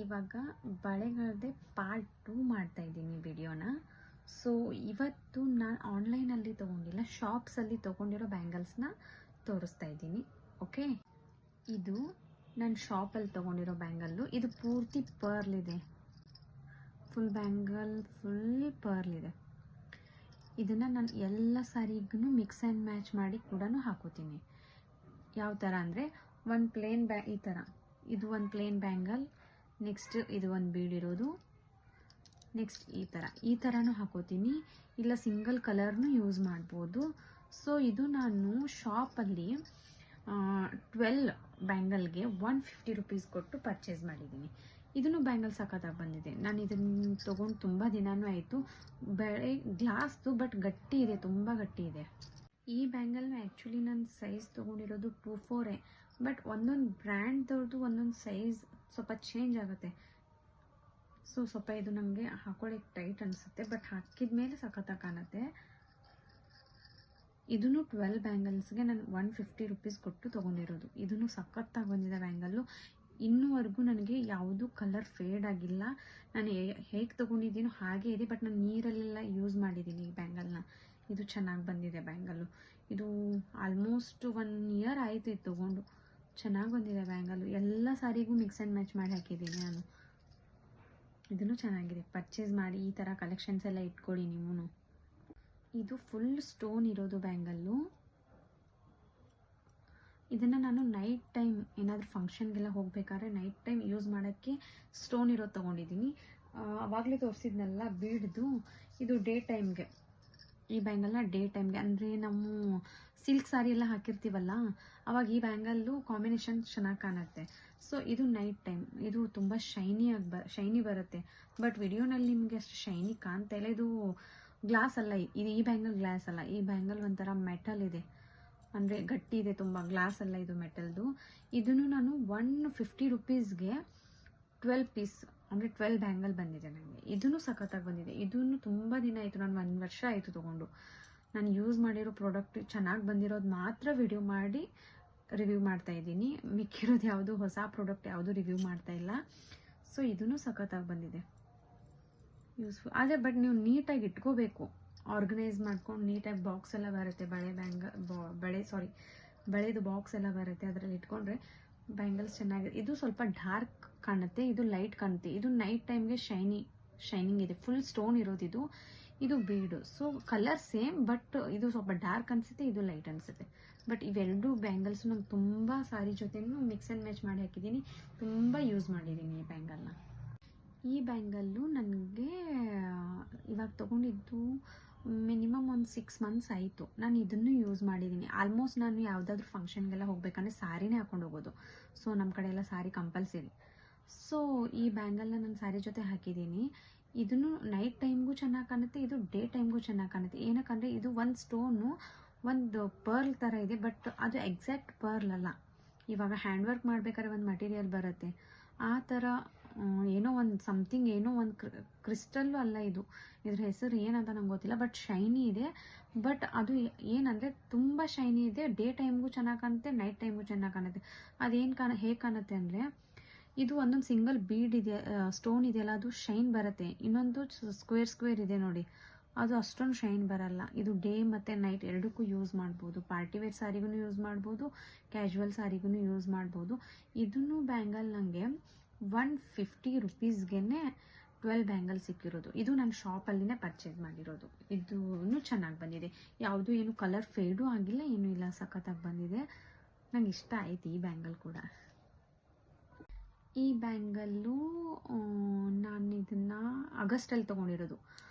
ಇವಾಗ ಬಳೆಗಳದ್ದೇ ಪಾರ್ಟ್ 2 ಮಾಡ್ತಾ ಇದ್ದೀನಿ ವಿಡಿಯೋನ. ಸೊ ಇವತ್ತು ನಾನು ಆನ್ಲೈನಲ್ಲಿ ತೊಗೊಂಡಿಲ್ಲ, ಶಾಪ್ಸಲ್ಲಿ ತೊಗೊಂಡಿರೋ ಬ್ಯಾಂಗಲ್ಸ್ನ ತೋರಿಸ್ತಾ ಇದ್ದೀನಿ. ಓಕೆ, ಇದು ನನ್ನ ಶಾಪಲ್ಲಿ ತೊಗೊಂಡಿರೋ ಬ್ಯಾಂಗಲ್ಲು. ಇದು ಪೂರ್ತಿ ಪರ್ಲ್ ಇದೆ, ಫುಲ್ ಬ್ಯಾಂಗಲ್ ಫುಲ್ ಪರ್ಲ್ ಇದೆ. ಇದನ್ನು ನಾನು ಎಲ್ಲ ಸಾರಿಗೂ ಮಿಕ್ಸ್ ಆ್ಯಂಡ್ ಮ್ಯಾಚ್ ಮಾಡಿ ಕೂಡ ಹಾಕೋತೀನಿ. ಯಾವ ಥರ ಅಂದರೆ ಒಂದು ಪ್ಲೇನ್ ಈ ಥರ, ಇದು ಒಂದು ಪ್ಲೇನ್ ಬ್ಯಾಂಗಲ್, ನೆಕ್ಸ್ಟ್ ಇದು ಒಂದು ಬೀಡಿರೋದು, ನೆಕ್ಸ್ಟ್ ಈ ಥರನೂ ಹಾಕೋತೀನಿ. ಇಲ್ಲ ಸಿಂಗಲ್ ಕಲರ್ನು ಯೂಸ್ ಮಾಡ್ಬೋದು. ಸೊ ಇದು ನಾನು ಶಾಪಲ್ಲಿ 12 ಬ್ಯಾಂಗಲ್ಗೆ 150 ರೂಪೀಸ್ ಕೊಟ್ಟು ಪರ್ಚೇಸ್ ಮಾಡಿದ್ದೀನಿ. ಇದನ್ನು ಬ್ಯಾಂಗಲ್ ಸಖತ್ತಾಗಿ ಬಂದಿದೆ. ನಾನು ಇದನ್ನು ತೊಗೊಂಡು ತುಂಬ ದಿನವೂ ಆಯಿತು. ಬೆಳೆ ಗ್ಲಾಸ್ದು, ಬಟ್ ಗಟ್ಟಿ ಇದೆ, ತುಂಬ ಗಟ್ಟಿ ಇದೆ. ಈ ಬ್ಯಾಂಗಲ್ನ ಆ್ಯಕ್ಚುಲಿ ನನ್ನ ಸೈಜ್ ತೊಗೊಂಡಿರೋದು 2-4, ಬಟ್ ಒಂದೊಂದು ಬ್ರ್ಯಾಂಡ್ದವ್ರದ್ದು ಒಂದೊಂದು ಸೈಜ್ ಸ್ವಲ್ಪ ಚೇಂಜ್ ಆಗುತ್ತೆ. ಸೊ ಸ್ವಲ್ಪ ಇದು ನನಗೆ ಹಾಕೊಳ್ಳೋಕ್ಕೆ ಟೈಟ್ ಅನಿಸುತ್ತೆ, ಬಟ್ ಹಾಕಿದ ಮೇಲೆ ಸಖತ್ತಾಗಿ ಕಾಣುತ್ತೆ. ಇದನ್ನು 12 ಬ್ಯಾಂಗಲ್ಸ್ಗೆ ನಾನು 150 ರೂಪೀಸ್ ಕೊಟ್ಟು ತೊಗೊಂಡಿರೋದು. ಇದನ್ನು ಸಖತ್ತಾಗಿ ಬಂದಿದೆ ಬ್ಯಾಂಗಲ್ಲು. ಇನ್ನೂವರೆಗೂ ನನಗೆ ಯಾವುದೂ ಕಲರ್ ಫೇಡ್ ಆಗಿಲ್ಲ. ನಾನು ಹೇಗೆ ತೊಗೊಂಡಿದ್ದೀನೋ ಹಾಗೇ ಇದೆ, ಬಟ್ ನಾನು ನೀರಲ್ಲೆಲ್ಲ ಯೂಸ್ ಮಾಡಿದ್ದೀನಿ ಈ ಬ್ಯಾಂಗಲ್ನ. ಇದು ಚೆನ್ನಾಗಿ ಬಂದಿದೆ ಬ್ಯಾಂಗಲ್ಲು. ಇದು ಆಲ್ಮೋಸ್ಟ್ 1 ಇಯರ್ ಆಯಿತು ಇದು ತೊಗೊಂಡು. ಚೆನ್ನಾಗಿ ಬಂದಿದೆ ಬ್ಯಾಂಗಲ್ಲು. ಎಲ್ಲ ಸಾರಿಗೂ ಮಿಕ್ಸ್ ಆ್ಯಂಡ್ ಮ್ಯಾಚ್ ಮಾಡಿ ಹಾಕಿದ್ದೀನಿ ನಾನು. ಇದನ್ನು ಚೆನ್ನಾಗಿದೆ. ಪರ್ಚೇಸ್ ಮಾಡಿ ಈ ಥರ ಕಲೆಕ್ಷನ್ಸ್ ಎಲ್ಲ ಇಟ್ಕೊಳ್ಳಿ ನೀವು. ಇದು ಫುಲ್ ಸ್ಟೋನ್ ಇರೋದು ಬ್ಯಾಂಗಲ್ಲು. ಇದನ್ನು ನಾನು ನೈಟ್ ಟೈಮ್ ಏನಾದರೂ ಫಂಕ್ಷನ್ಗೆಲ್ಲ ಹೋಗಬೇಕಾದ್ರೆ ನೈಟ್ ಟೈಮ್ ಯೂಸ್ ಮಾಡೋಕ್ಕೆ ಸ್ಟೋನ್ ಇರೋದು ತೊಗೊಂಡಿದ್ದೀನಿ. ಆವಾಗಲೇ ತೋರಿಸಿದ್ನಲ್ಲ ಬೀಡ್ದು, ಇದು ಡೇ ಟೈಮ್ಗೆ. ಈ ಬ್ಯಾಂಗಲ್ನ ಡೇ ಟೈಮ್ಗೆ ಅಂದರೆ ನಾವು ಸಿಲ್ಕ್ ಸಾರಿ ಎಲ್ಲ ಹಾಕಿರ್ತೀವಲ್ಲ, ಅವಾಗ ಈ ಬ್ಯಾಂಗಲ್ಲು ಕಾಂಬಿನೇಷನ್ ಚೆನ್ನಾಗಿ ಕಾಣುತ್ತೆ. ಸೊ ಇದು ನೈಟ್ ಟೈಮ್. ಇದು ತುಂಬ ಶೈನಿ ಬರುತ್ತೆ, ಬಟ್ ವಿಡಿಯೋನಲ್ಲಿ ನಿಮಗೆ ಅಷ್ಟು ಶೈನಿ ಕಾಣ್ತಾ ಇಲ್ಲ. ಇದು ಗ್ಲಾಸ್ ಅಲ್ಲ, ಇದು ಈ ಬ್ಯಾಂಗಲ್ ಗ್ಲಾಸ್ ಅಲ್ಲ. ಈ ಬ್ಯಾಂಗಲ್ ಒಂಥರ ಮೆಟಲ್ ಇದೆ, ಅಂದರೆ ಗಟ್ಟಿ ಇದೆ ತುಂಬ. ಗ್ಲಾಸ್ ಅಲ್ಲ, ಇದು ಮೆಟಲ್ದು. ಇದನ್ನು ನಾನು 150 ರೂಪೀಸ್ಗೆ 12 ಪೀಸ್ ಅಂದರೆ 12 ಬ್ಯಾಂಗಲ್ ಬಂದಿದೆ ನನಗೆ. ಇದನ್ನು ಸಖತ್ತಾಗಿ ಬಂದಿದೆ. ಇದನ್ನು ತುಂಬ ದಿನ ಆಯಿತು, ನಾನು 1 ವರ್ಷ ಆಯಿತು ತೊಗೊಂಡು. ನಾನು ಯೂಸ್ ಮಾಡಿರೋ ಪ್ರಾಡಕ್ಟ್ ಚೆನ್ನಾಗಿ ಬಂದಿರೋದು ಮಾತ್ರ ವಿಡಿಯೋ ಮಾಡಿ ರಿವ್ಯೂ ಮಾಡ್ತಾ ಇದ್ದೀನಿ. ಮಿಕ್ಕಿರೋದು ಯಾವುದು ಹೊಸ ಪ್ರಾಡಕ್ಟ್ ಯಾವುದು ರಿವ್ಯೂ ಮಾಡ್ತಾ ಇಲ್ಲ. ಸೊ ಇದನ್ನು ಸಖತ್ತಾಗಿ ಬಂದಿದೆ, ಯೂಸ್ಫುಲ್. ಆದರೆ ಬಟ್ ನೀವು ನೀಟಾಗಿ ಇಟ್ಕೋಬೇಕು, ಆರ್ಗನೈಸ್ ಮಾಡ್ಕೊಂಡು ನೀಟಾಗಿ. ಬಾಕ್ಸ್ ಎಲ್ಲ ಬರುತ್ತೆ, ಬಳೆದು ಬಾಕ್ಸ್ ಎಲ್ಲ ಬರುತ್ತೆ, ಅದರಲ್ಲಿ ಇಟ್ಕೊಂಡ್ರೆ ಬ್ಯಾಂಗಲ್ಸ್ ಚೆನ್ನಾಗಿದೆ. ಇದು ಸ್ವಲ್ಪ ಡಾರ್ಕ್ ಕಾಣುತ್ತೆ, ಇದು ಲೈಟ್ ಕಾಣುತ್ತೆ. ಇದು ನೈಟ್ ಟೈಮ್ಗೆ ಶೈನಿಂಗ್ ಇದೆ, ಫುಲ್ ಸ್ಟೋನ್ ಇರೋದು ಇದು ಬೀಡು. ಸೊ ಕಲರ್ ಸೇಮ್, ಬಟ್ ಇದು ಸ್ವಲ್ಪ ಡಾರ್ಕ್ ಅನಿಸುತ್ತೆ, ಇದು ಲೈಟ್ ಅನಿಸುತ್ತೆ. ಬಟ್ ಇವೆರಡು ಬ್ಯಾಂಗಲ್ಸು ನಂಗೆ ತುಂಬ ಸಾರಿ ಜೊತೆನೂ ಮಿಕ್ಸ್ ಆ್ಯಂಡ್ ಮ್ಯಾಚ್ ಮಾಡಿ ಹಾಕಿದ್ದೀನಿ. ತುಂಬ ಯೂಸ್ ಮಾಡಿದ್ದೀನಿ ಈ ಬ್ಯಾಂಗಲ್ನ. ಈ ಬ್ಯಾಂಗಲ್ಲು ನನಗೆ ಇವಾಗ ತೊಗೊಂಡಿದ್ದು ಮಿನಿಮಮ್ ಒಂದು 6 ಮಂತ್ಸ್ ಆಯಿತು. ನಾನು ಇದನ್ನು ಯೂಸ್ ಮಾಡಿದ್ದೀನಿ. ಆಲ್ಮೋಸ್ಟ್ ನಾನು ಯಾವುದಾದ್ರೂ ಫಂಕ್ಷನ್ಗೆಲ್ಲ ಹೋಗ್ಬೇಕಂದ್ರೆ ಸಾರಿನೇ ಹಾಕೊಂಡು ಹೋಗೋದು. ಸೊ ನಮ್ಮ ಕಡೆ ಎಲ್ಲ ಸಾರಿ ಕಂಪಲ್ಸರಿ. ಸೊ ಈ ಬ್ಯಾಂಗಲ್ನ ನಾನು ಸಾರಿ ಜೊತೆ ಹಾಕಿದ್ದೀನಿ. ಇದನ್ನು ನೈಟ್ ಟೈಮ್ಗೂ ಚೆನ್ನಾಗಿ ಕಾಣುತ್ತೆ, ಇದು ಡೇ ಟೈಮ್ಗೂ ಚೆನ್ನಾಗಿ ಕಾಣುತ್ತೆ. ಏನಕ್ಕಂದರೆ ಇದು ಒಂದು ಸ್ಟೋನು ಒಂದು ಪರ್ಲ್ ಥರ ಇದೆ, ಬಟ್ ಅದು ಎಕ್ಸಾಕ್ಟ್ ಪರ್ಲ್ ಅಲ್ಲ. ಇವಾಗ ಹ್ಯಾಂಡ್ ವರ್ಕ್ ಮಾಡಬೇಕಾದ್ರೆ ಒಂದು ಮಟೀರಿಯಲ್ ಬರುತ್ತೆ, ಆ ಥರ ಏನೋ ಒಂದು ಸಮಥಿಂಗ್, ಏನೋ ಒಂದು ಕ್ರಿಸ್ಟಲ್ಲು ಅಲ್ಲ ಇದು. ಇದ್ರ ಹೆಸರು ಏನಂತ ನಂಗೆ ಗೊತ್ತಿಲ್ಲ, ಬಟ್ ಶೈನಿ ಇದೆ. ಬಟ್ ಅದು ಏನಂದರೆ ತುಂಬ ಶೈನಿ ಇದೆ. ಡೇ ಟೈಮ್ಗೂ ಚೆನ್ನಾಗಿ ಕಾಣುತ್ತೆ, ನೈಟ್ ಟೈಮ್ಗೂ ಚೆನ್ನಾಗಿ ಕಾಣುತ್ತೆ. ಅದೇನು ಹೇಗೆ ಕಾಣುತ್ತೆ ಅಂದರೆ, ಇದು ಒಂದೊಂದು ಸಿಂಗಲ್ ಬೀಡ್ ಇದೆ, ಸ್ಟೋನ್ ಇದೆಯಲ್ಲ, ಅದು ಶೈನ್ ಬರುತ್ತೆ. ಇನ್ನೊಂದು ಸ್ಕ್ವೇರ್ ಇದೆ ನೋಡಿ, ಅದು ಅಷ್ಟೊಂದು ಶೈನ್ ಬರಲ್ಲ. ಇದು ಡೇ ಮತ್ತು ನೈಟ್ ಎರಡಕ್ಕೂ ಯೂಸ್ ಮಾಡ್ಬೋದು. ಪಾರ್ಟಿವೇರ್ ಸಾರಿಗೂ ಯೂಸ್ ಮಾಡ್ಬೋದು, ಕ್ಯಾಶುವಲ್ ಸಾರಿಗೂ ಯೂಸ್ ಮಾಡ್ಬೋದು. ಇದನ್ನು ಬ್ಯಾಂಗಲ್ ನನಗೆ 150 ರೂಪೀಸ್ಗೆ 12 ಬ್ಯಾಂಗಲ್ ಸಿಕ್ಕಿರೋದು. ಇದು ನಾನು ಶಾಪಲ್ಲಿನೇ ಪರ್ಚೇಸ್ ಮಾಡಿರೋದು. ಇದೂ ಚೆನ್ನಾಗಿ ಬಂದಿದೆ, ಯಾವುದು ಏನು ಕಲರ್ ಫೇಡು ಆಗಿಲ್ಲ, ಏನೂ ಇಲ್ಲ, ಸಖತ್ತಾಗಿ ಬಂದಿದೆ. ನಂಗೆ ಇಷ್ಟ ಆಯ್ತು ಈ ಬ್ಯಾಂಗಲ್ ಕೂಡ. ಈ ಬ್ಯಾಂಗಲ್ಲು ನಾನು ಇದನ್ನು ಆಗಸ್ಟಲ್ಲಿ ತೊಗೊಂಡಿರೋದು.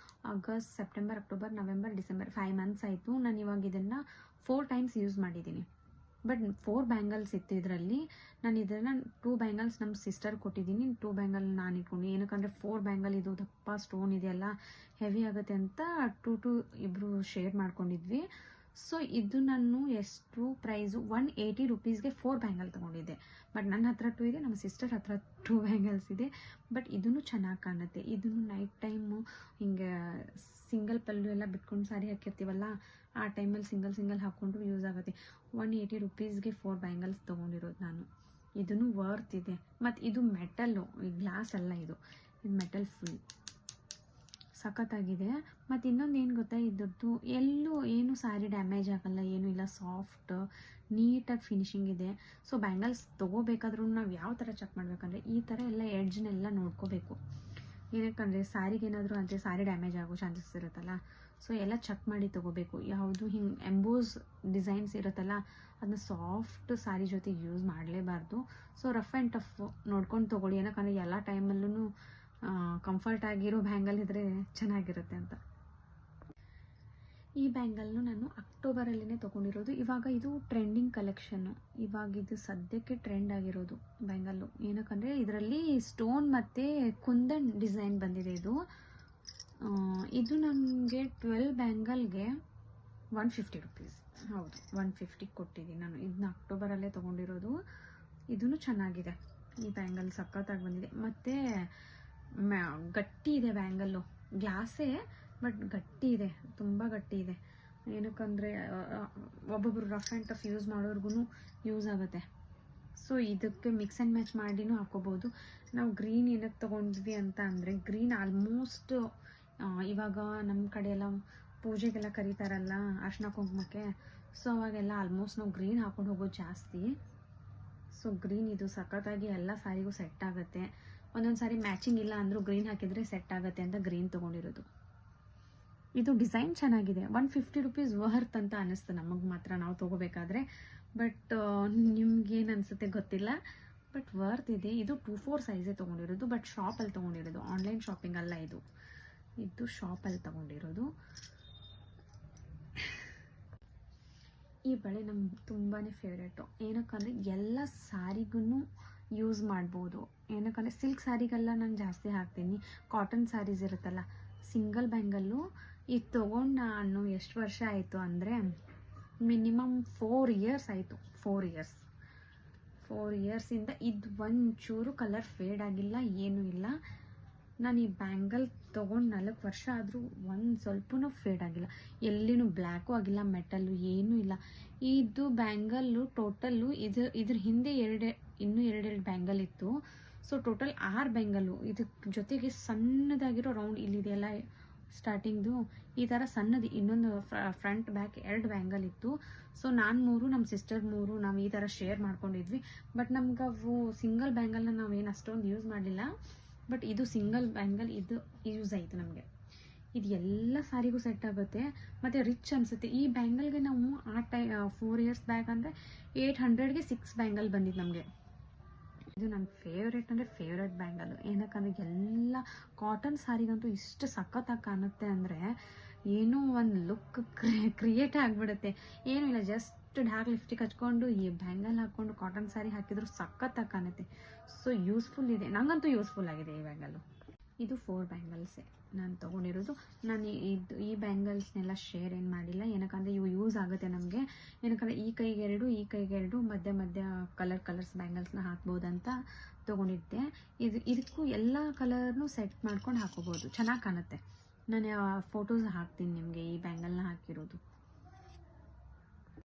August, September, October, November, December 5 months ಆಯಿತು. ನಾನು ಇವಾಗ ಇದನ್ನು 4 ಟೈಮ್ಸ್ ಯೂಸ್ ಮಾಡಿದ್ದೀನಿ. ಬಟ್ 4 ಬ್ಯಾಂಗಲ್ಸ್ ಇತ್ತು ಇದರಲ್ಲಿ. ನಾನು ಇದನ್ನು 2 ಬ್ಯಾಂಗಲ್ಸ್ ನಮ್ಮ ಸಿಸ್ಟರ್ ಕೊಟ್ಟಿದ್ದೀನಿ, 2 ಬ್ಯಾಂಗಲ್ ನಾನು ಇಟ್ಕೊಂಡು. ಏನಕ್ಕಂದರೆ 4 ಬ್ಯಾಂಗಲ್ ಇದು ದಪ್ಪ ಸ್ಟೋನ್ ಇದೆಯಲ್ಲ, ಹೆವಿ ಆಗುತ್ತೆ ಅಂತ 2 ಇಬ್ಬರು ಶೇರ್ ಮಾಡ್ಕೊಂಡಿದ್ವಿ. ಸೊ ಇದು ನಾನು ಎಷ್ಟು ಪ್ರೈಸು 180 ರೂಪೀಸ್ಗೆ 4 ಬ್ಯಾಂಗಲ್ ತೊಗೊಂಡಿದ್ದೆ. ಬಟ್ ನನ್ನ ಹತ್ರ 2 ಇದೆ, ನಮ್ಮ ಸಿಸ್ಟರ್ ಹತ್ರ 2 ಬ್ಯಾಂಗಲ್ಸ್ ಇದೆ. ಬಟ್ ಇದನ್ನು ಚೆನ್ನಾಗಿ ಕಾಣುತ್ತೆ. ಇದನ್ನು ನೈಟ್ ಟೈಮು ಹಿಂಗೆ ಸಿಂಗಲ್ ಪಲ್ಲು ಎಲ್ಲ ಬಿಟ್ಕೊಂಡು ಸಾರಿ ಹಾಕಿರ್ತೀವಲ್ಲ, ಆ ಟೈಮಲ್ಲಿ ಸಿಂಗಲ್ ಹಾಕ್ಕೊಂಡು ಯೂಸ್ ಆಗುತ್ತೆ. 180 ರೂಪೀಸ್ಗೆ 4 ಬ್ಯಾಂಗಲ್ಸ್ ತೊಗೊಂಡಿರೋದು ನಾನು. ಇದನ್ನು ವರ್ತ್ ಇದೆ. ಮತ್ತು ಇದು ಮೆಟಲ್ಲು, ಈ ಗ್ಲಾಸ್ ಅಲ್ಲ, ಇದು ಮೆಟಲ್ ಫುಲ್ ಸಖತ್ತಾಗಿದೆ. ಮತ್ತು ಇನ್ನೊಂದು ಏನು ಗೊತ್ತಾ, ಇದ್ರದ್ದು ಎಲ್ಲೂ ಏನು ಸ್ಯಾರಿ ಡ್ಯಾಮೇಜ್ ಆಗಲ್ಲ, ಏನೂ ಇಲ್ಲ, ಸಾಫ್ಟ್ ನೀಟಾಗಿ ಫಿನಿಶಿಂಗ್ ಇದೆ. ಸೊ ಬ್ಯಾಂಗಲ್ಸ್ ತೊಗೋಬೇಕಾದ್ರೂ ನಾವು ಯಾವ ಥರ ಚೆಕ್ ಮಾಡಬೇಕಂದ್ರೆ ಈ ಥರ ಎಲ್ಲ ಎಡ್ಜ್ನೆಲ್ಲ ನೋಡ್ಕೋಬೇಕು. ಏನಕ್ಕಂದರೆ ಸ್ಯಾರಿಗೆ ಏನಾದರೂ ಅಂದರೆ ಸ್ಯಾರಿ ಡ್ಯಾಮೇಜ್ ಆಗೋ ಚಾನ್ಸಸ್ ಇರುತ್ತಲ್ಲ. ಸೊ ಎಲ್ಲ ಚೆಕ್ ಮಾಡಿ ತೊಗೋಬೇಕು. ಯಾವುದು ಹಿಂಗೆ ಎಂಬೋಸ್ ಡಿಸೈನ್ಸ್ ಇರುತ್ತಲ್ಲ ಅದನ್ನ ಸಾಫ್ಟ್ ಸ್ಯಾರಿ ಜೊತೆ ಯೂಸ್ ಮಾಡಲೇಬಾರ್ದು. ಸೊ ರಫ್ ಆ್ಯಂಡ್ ಟಫ್ ನೋಡ್ಕೊಂಡು ತೊಗೊಳ್ಳಿ. ಏನಕ್ಕಂದರೆ ಎಲ್ಲ ಟೈಮಲ್ಲೂ ಕಂಫರ್ಟ್ ಆಗಿರೋ ಬ್ಯಾಂಗಲ್ ಇದ್ದರೆ ಚೆನ್ನಾಗಿರುತ್ತೆ ಅಂತ. ಈ ಬ್ಯಾಂಗಲ್ನು ನಾನು ಅಕ್ಟೋಬರಲ್ಲೇ ತೊಗೊಂಡಿರೋದು. ಇವಾಗ ಇದು ಟ್ರೆಂಡಿಂಗ್ ಕಲೆಕ್ಷನ್ನು, ಇವಾಗ ಇದು ಸದ್ಯಕ್ಕೆ ಟ್ರೆಂಡ್ ಆಗಿರೋದು ಬ್ಯಾಂಗಲ್ಲು. ಏನಕ್ಕಂದರೆ ಇದರಲ್ಲಿ ಸ್ಟೋನ್ ಮತ್ತು ಕುಂದನ್ ಡಿಸೈನ್ ಬಂದಿದೆ. ಇದು ನನಗೆ 12 ಬ್ಯಾಂಗಲ್ಗೆ 150 ರುಪೀಸ್. ಹೌದು, 150 ಕೊಟ್ಟಿದ್ದೀನಿ ನಾನು. ಇದನ್ನ ಅಕ್ಟೋಬರಲ್ಲೇ ತೊಗೊಂಡಿರೋದು. ಇದೂ ಚೆನ್ನಾಗಿದೆ, ಈ ಬ್ಯಾಂಗಲ್ ಸಖತ್ತಾಗಿ ಬಂದಿದೆ. ಮತ್ತು ಗಟ್ಟಿ ಇದೆ ಬ್ಯಾಂಗಲ್ಲು, ಗ್ಲಾಸೇ ಬಟ್ ಗಟ್ಟಿ ಇದೆ, ತುಂಬ ಗಟ್ಟಿ ಇದೆ. ಏನಕ್ಕಂದರೆ ಒಬ್ಬೊಬ್ಬರು ರಫ್ ಆ್ಯಂಡ್ ಟಫ್ ಯೂಸ್ ಮಾಡೋರ್ಗು ಯೂಸ್ ಆಗುತ್ತೆ. ಸೊ ಇದಕ್ಕೆ ಮಿಕ್ಸ್ ಆ್ಯಂಡ್ ಮ್ಯಾಚ್ ಮಾಡಿನೂ ಹಾಕೋಬೋದು. ನಾವು ಗ್ರೀನ್ ಏನಕ್ಕೆ ತೊಗೊಂಡ್ವಿ ಅಂತ ಅಂದರೆ ಗ್ರೀನ್ ಆಲ್ಮೋಸ್ಟ್ ಇವಾಗ ನಮ್ಮ ಕಡೆ ಎಲ್ಲ ಪೂಜೆಗೆಲ್ಲ ಕರೀತಾರಲ್ಲ ಅರ್ಶಿನ ಕುಂಕುಮಕ್ಕೆ, ಸೊ ಅವಾಗೆಲ್ಲ ಆಲ್ಮೋಸ್ಟ್ ನಾವು ಗ್ರೀನ್ ಹಾಕೊಂಡು ಹೋಗೋದು ಜಾಸ್ತಿ. ಸೊ ಗ್ರೀನ್ ಇದು ಸಖತ್ತಾಗಿ ಎಲ್ಲ ಸ್ಯಾರಿಗೂ ಸೆಟ್ ಆಗುತ್ತೆ. ಒಂದೊಂದು ಸಾರಿ ಮ್ಯಾಚಿಂಗ್ ಇಲ್ಲ ಅಂದರೂ ಗ್ರೀನ್ ಹಾಕಿದರೆ ಸೆಟ್ ಆಗುತ್ತೆ ಅಂತ ಗ್ರೀನ್ ತೊಗೊಂಡಿರೋದು. ಇದು ಡಿಸೈನ್ ಚೆನ್ನಾಗಿದೆ. 150 ರುಪೀಸ್ ವರ್ತ್ ಅಂತ ಅನ್ನಿಸ್ತು ನಮಗೆ ಮಾತ್ರ ನಾವು ತೊಗೋಬೇಕಾದ್ರೆ. ಬಟ್ ನಿಮ್ಗೇನು ಅನಿಸುತ್ತೆ ಗೊತ್ತಿಲ್ಲ, ಬಟ್ ವರ್ತ್ ಇದೆ. ಇದು 2-4 ಸೈಜೇ ತೊಗೊಂಡಿರೋದು, ಬಟ್ ಶಾಪಲ್ಲಿ ತೊಗೊಂಡಿರೋದು, ಆನ್ಲೈನ್ ಶಾಪಿಂಗ್ ಅಲ್ಲ ಇದು. ಇದು ಶಾಪಲ್ಲಿ ತೊಗೊಂಡಿರೋದು. ಈ ಬಳೆ ನಮ್ಗೆ ತುಂಬಾ ಫೇವ್ರೇಟು. ಏನಕ್ಕಂದರೆ ಎಲ್ಲ ಸ್ಯಾರಿಗೂ ಯೂಸ್ ಮಾಡ್ಬೋದು. ಏನಕ್ಕಂದರೆ ಸಿಲ್ಕ್ ಸ್ಯಾರಿಗೆಲ್ಲ ನಾನು ಜಾಸ್ತಿ ಹಾಕ್ತೀನಿ. ಕಾಟನ್ ಸ್ಯಾರೀಸ್ ಇರುತ್ತಲ್ಲ, ಸಿಂಗಲ್ ಬ್ಯಾಂಗಲ್ಲು ಇದು ತೊಗೊಂಡು ನಾನು ಎಷ್ಟು ವರ್ಷ ಆಯಿತು ಅಂದರೆ ಮಿನಿಮಮ್ 4 ಇಯರ್ಸ್ ಆಯಿತು. 4 ಇಯರ್ಸಿಂದ ಇದು ಒಂಚೂರು ಕಲರ್ ಫೇಡ್ ಆಗಿಲ್ಲ, ಏನೂ ಇಲ್ಲ. ನಾನು ಈ ಬ್ಯಾಂಗಲ್ ತೊಗೊಂಡು 4 ವರ್ಷ ಆದರೂ ಒಂದು ಸ್ವಲ್ಪನೂ ಫೇಡ್ ಆಗಿಲ್ಲ, ಎಲ್ಲಿನೂ ಬ್ಲ್ಯಾಕು ಆಗಿಲ್ಲ, ಮೆಟಲ್ಲು ಏನೂ ಇಲ್ಲ. ಇದು ಬ್ಯಾಂಗಲ್ಲು ಟೋಟಲ್ಲು ಇದ್ರ ಹಿಂದೆ ಇನ್ನೂ 2 ಬ್ಯಾಂಗಲ್ ಇತ್ತು. So total 6 bangle. ಇದ್ರ ಜೊತೆಗೆ ಸಣ್ಣದಾಗಿರೋ ರೌಂಡ್ ಇಲ್ಲಿದೆಯಲ್ಲ ಸ್ಟಾರ್ಟಿಂಗ್ದು, ಈ ಥರ ಸಣ್ಣದು ಇನ್ನೊಂದು ಫ್ರಂಟ್ ಬ್ಯಾಕ್ 2 ಬ್ಯಾಂಗಲ್ ಇತ್ತು. ಸೊ ನಾನು 3, ನಮ್ಮ ಸಿಸ್ಟರ್ 3, ನಾವು ಈ ಥರ ಶೇರ್ ಮಾಡ್ಕೊಂಡಿದ್ವಿ. ಬಟ್ ನಮ್ಗೆ ಅವು ಸಿಂಗಲ್ ಬ್ಯಾಂಗಲ್ನ ನಾವೇನು ಅಷ್ಟೊಂದು ಯೂಸ್ ಮಾಡಲಿಲ್ಲ. ಬಟ್ ಇದು ಸಿಂಗಲ್ ಬ್ಯಾಂಗಲ್, ಇದು ಯೂಸ್ ಆಯಿತು ನಮಗೆ. ಇದು ಎಲ್ಲ ಸ್ಯಾರಿಗೂ ಸೆಟ್ ಆಗುತ್ತೆ ಮತ್ತು ರಿಚ್ ಅನಿಸುತ್ತೆ. ಈ ಬ್ಯಾಂಗಲ್ಗೆ ನಾವು 4 ಇಯರ್ಸ್ ಬ್ಯಾಕ್ ಅಂದರೆ 800ಗೆ 6 ಬ್ಯಾಂಗಲ್ ಬಂದಿದ್ದು ನಮಗೆ. ಇದು ನನ್ನ ಫೇವ್ರೇಟ್ ಅಂದರೆ ಫೇವ್ರೇಟ್ ಬ್ಯಾಂಗಲ್ಲು. ಏನಕ್ಕಂದರೆ ಎಲ್ಲ ಕಾಟನ್ ಸ್ಯಾರಿಗಂತೂ ಇಷ್ಟು ಸಖತ್ತಾಗಿ ಕಾಣುತ್ತೆ ಅಂದರೆ ಏನೋ ಒಂದು ಲುಕ್ ಕ್ರಿಯೇಟ್ ಆಗಿಬಿಡುತ್ತೆ. ಏನೂ ಇಲ್ಲ, ಜಸ್ಟ್ ಡಾರ್ಕ್ ಲಿಪ್ಸ್ಟಿಕ್ ಹಚ್ಕೊಂಡು ಈ ಬ್ಯಾಂಗಲ್ ಹಾಕ್ಕೊಂಡು ಕಾಟನ್ ಸ್ಯಾರಿ ಹಾಕಿದ್ರು ಸಖತ್ತಾಗಿ ಕಾಣುತ್ತೆ. ಸೊ ಯೂಸ್ಫುಲ್ ಇದೆ, ನನಗಂತೂ ಯೂಸ್ಫುಲ್ ಆಗಿದೆ ಈ ಬ್ಯಾಂಗಲ್ಲು. ಇದು 4 ಬ್ಯಾಂಗಲ್ಸೇ ನಾನು ತೊಗೊಂಡಿರೋದು. ನಾನು ಈ ಬ್ಯಾಂಗಲ್ಸ್ನೆಲ್ಲ ಶೇರ್ ಏನು ಮಾಡಿಲ್ಲ, ಏನಕ್ಕಂದರೆ ಇವು ಯೂಸ್ ಆಗುತ್ತೆ ನಮಗೆ. ಏನಕ್ಕಂದರೆ ಈ ಕೈಗೆ 2, ಈ ಕೈಗೆ 2, ಮಧ್ಯ ಕಲರ್ಸ್ ಬ್ಯಾಂಗಲ್ಸ್ನ ಹಾಕ್ಬೋದಂತ ತೊಗೊಂಡಿದ್ದೆ. ಇದಕ್ಕೂ ಎಲ್ಲ ಕಲರ್ನೂ ಸೆಟ್ ಮಾಡ್ಕೊಂಡು ಹಾಕೋಬೋದು, ಚೆನ್ನಾಗಿ ಕಾಣುತ್ತೆ. ನಾನು ಫೋಟೋಸ್ ಹಾಕ್ತೀನಿ ನಿಮಗೆ ಈ ಬ್ಯಾಂಗಲ್ನ ಹಾಕಿರೋದು.